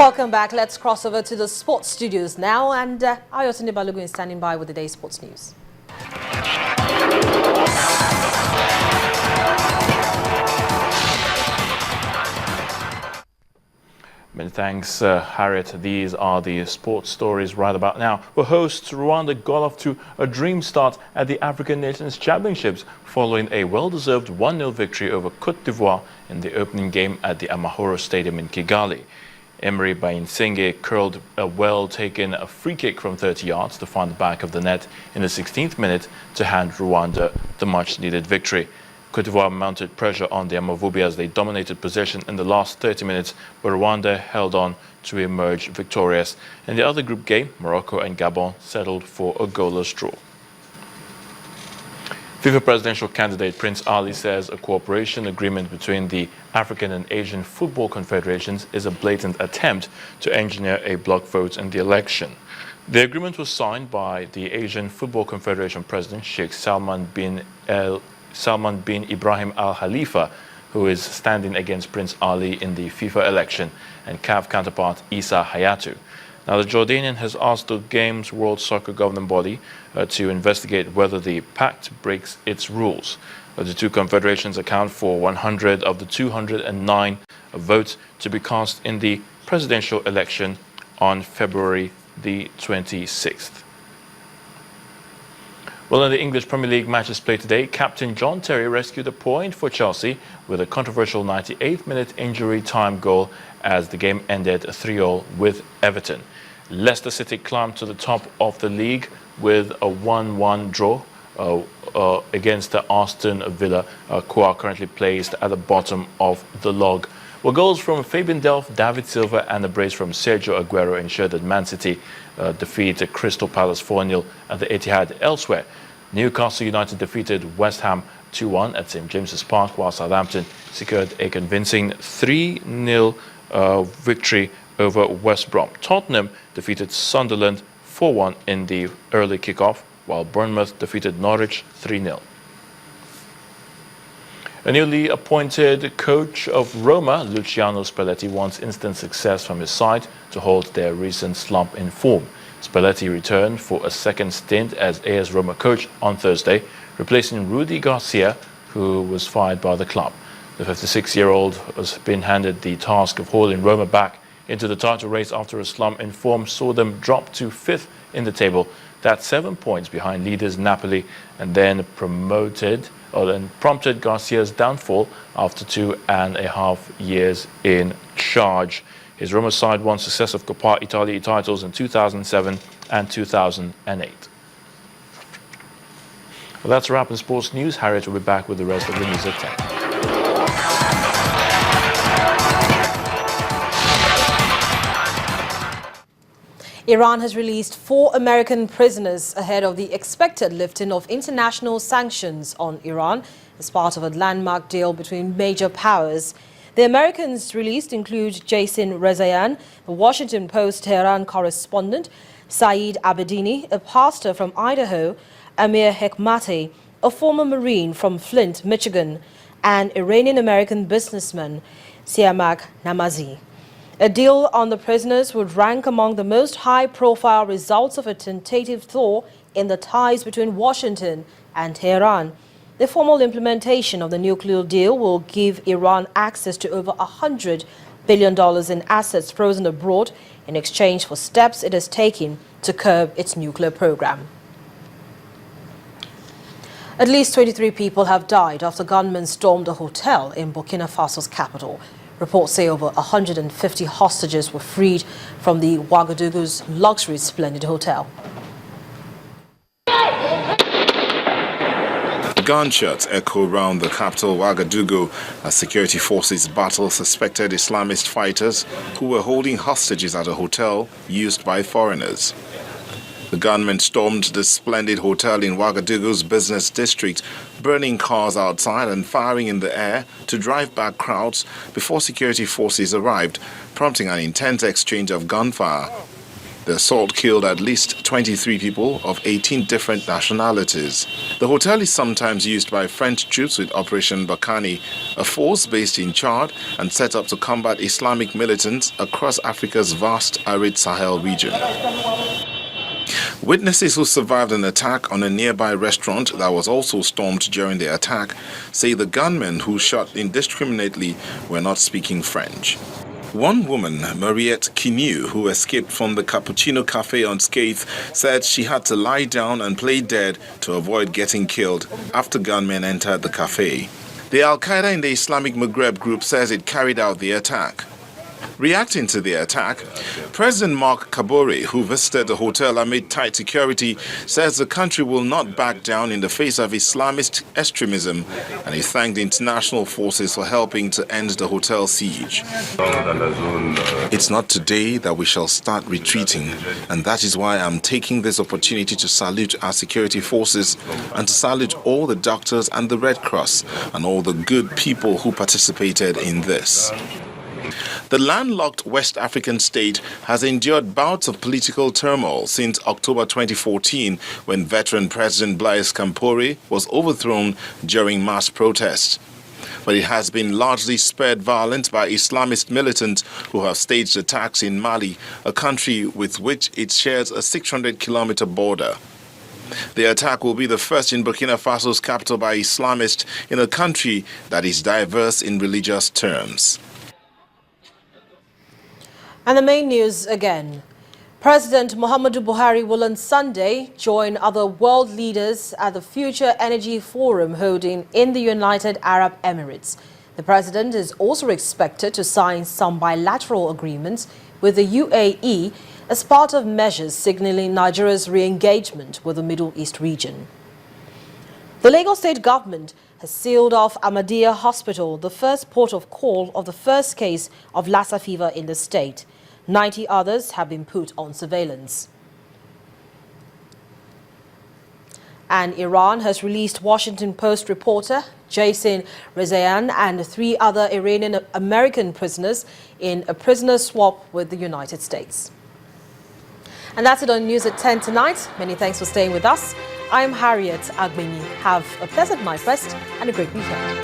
Welcome back. Let's cross over to the sports studios now, and Ayotinde Balogun is standing by with the day's sports news. Many thanks, Harriet. These are the sports stories right about now. Well, hosts Rwanda got off to a dream start at the African Nations Championships following a well-deserved 1-0 victory over Cote d'Ivoire in the opening game at the Amahoro Stadium in Kigali. Emery Bayinsinge curled a well-taken free kick from 30 yards to find the back of the net in the 16th minute to hand Rwanda the much-needed victory. Cote d'Ivoire mounted pressure on the Amavubi as they dominated possession in the last 30 minutes, but Rwanda held on to emerge victorious. In the other group game, Morocco and Gabon settled for a goalless draw. FIFA presidential candidate Prince Ali says a cooperation agreement between the African and Asian football confederations is a blatant attempt to engineer a bloc vote in the election. The agreement was signed by the Asian Football Confederation president Sheikh Salman bin Ibrahim Al Khalifa, who is standing against Prince Ali in the FIFA election, and CAF counterpart Issa Hayatou. Now, the Jordanian has asked the Games World Soccer Governing Body to investigate whether the pact breaks its rules. The two confederations account for 100 of the 209 votes to be cast in the presidential election on February the 26th. Well, in the English Premier League matches played today, captain John Terry rescued a point for Chelsea with a controversial 98th-minute injury time goal as the game ended 3-0 with Everton. Leicester City climbed to the top of the league with a 1-1 draw against the Aston Villa, who are currently placed at the bottom of the log. Well, goals from Fabian Delph, David Silva and a brace from Sergio Aguero ensured that Man City defeated Crystal Palace 4-0 at the Etihad. Elsewhere, Newcastle United defeated West Ham 2-1 at St James's Park, while Southampton secured a convincing 3-0 victory over West Brom. Tottenham defeated Sunderland 4-1 in the early kickoff, while Bournemouth defeated Norwich 3-0. A newly appointed coach of Roma, Luciano Spalletti, wants instant success from his side to halt their recent slump in form. Spalletti returned for a second stint as AS Roma coach on Thursday, replacing Rudy Garcia, who was fired by the club. The 56-year-old has been handed the task of hauling Roma back into the title race after a slump in form saw them drop to 5th in the table. That's 7 points behind leaders Napoli, and then prompted Garcia's downfall after 2.5 years in charge. His Roma side won successive Coppa Italia titles in 2007 and 2008. Well, that's a wrap in sports news. Harriet will be back with the rest of the news at 10. Iran has released 4 American prisoners ahead of the expected lifting of international sanctions on Iran as part of a landmark deal between major powers. The Americans released include Jason Rezaian, the Washington Post Tehran correspondent, Saeed Abedini, a pastor from Idaho, Amir Hekmati, a former Marine from Flint, Michigan, and Iranian-American businessman Siamak Namazi. A deal on the prisoners would rank among the most high-profile results of a tentative thaw in the ties between Washington and Tehran. The formal implementation of the nuclear deal will give Iran access to over $100 billion in assets frozen abroad in exchange for steps it has taken to curb its nuclear program. At least 23 people have died after gunmen stormed a hotel in Burkina Faso's capital. Reports say over 150 hostages were freed from the Ouagadougou's luxury Splendid hotel. Gunshots echo around the capital Ouagadougou as security forces battle suspected Islamist fighters who were holding hostages at a hotel used by foreigners. The gunmen stormed the Splendid hotel in Ouagadougou's business district, burning cars outside and firing in the air to drive back crowds before security forces arrived, prompting an intense exchange of gunfire. The assault killed at least 23 people of 18 different nationalities. The hotel is sometimes used by French troops with Operation Barkhane, a force based in Chad and set up to combat Islamic militants across Africa's vast arid Sahel region. Witnesses who survived an attack on a nearby restaurant that was also stormed during the attack say the gunmen who shot indiscriminately were not speaking French. One woman, Mariette Quinu, who escaped from the Cappuccino Cafe unscathed, said she had to lie down and play dead to avoid getting killed after gunmen entered the cafe. The Al-Qaeda in the Islamic Maghreb group says it carried out the attack. Reacting to the attack, President Mark Kabore, who visited the hotel amid tight security, says the country will not back down in the face of Islamist extremism, and he thanked international forces for helping to end the hotel siege. It's not today that we shall start retreating, and that is why I'm taking this opportunity to salute our security forces and to salute all the doctors and the Red Cross and all the good people who participated in this. The landlocked West African state has endured bouts of political turmoil since October 2014, when veteran President Blaise Compaoré was overthrown during mass protests. But it has been largely spared violence by Islamist militants who have staged attacks in Mali, a country with which it shares a 600-kilometer border. The attack will be the first in Burkina Faso's capital by Islamists in a country that is diverse in religious terms. And the main news again. President Muhammadu Buhari will on Sunday join other world leaders at the Future Energy Forum holding in the United Arab Emirates. The president is also expected to sign some bilateral agreements with the UAE as part of measures signaling Nigeria's re-engagement with the Middle East region. The Lagos State government has sealed off Ahmadiyya Hospital, the first port of call of the first case of Lassa fever in the state. 90 others have been put on surveillance. And Iran has released Washington Post reporter Jason Rezaian and 3 other Iranian-American prisoners in a prisoner swap with the United States. And that's it on News at 10 tonight. Many thanks for staying with us. I'm Harriet Agbeni. Have a pleasant night rest and a great weekend.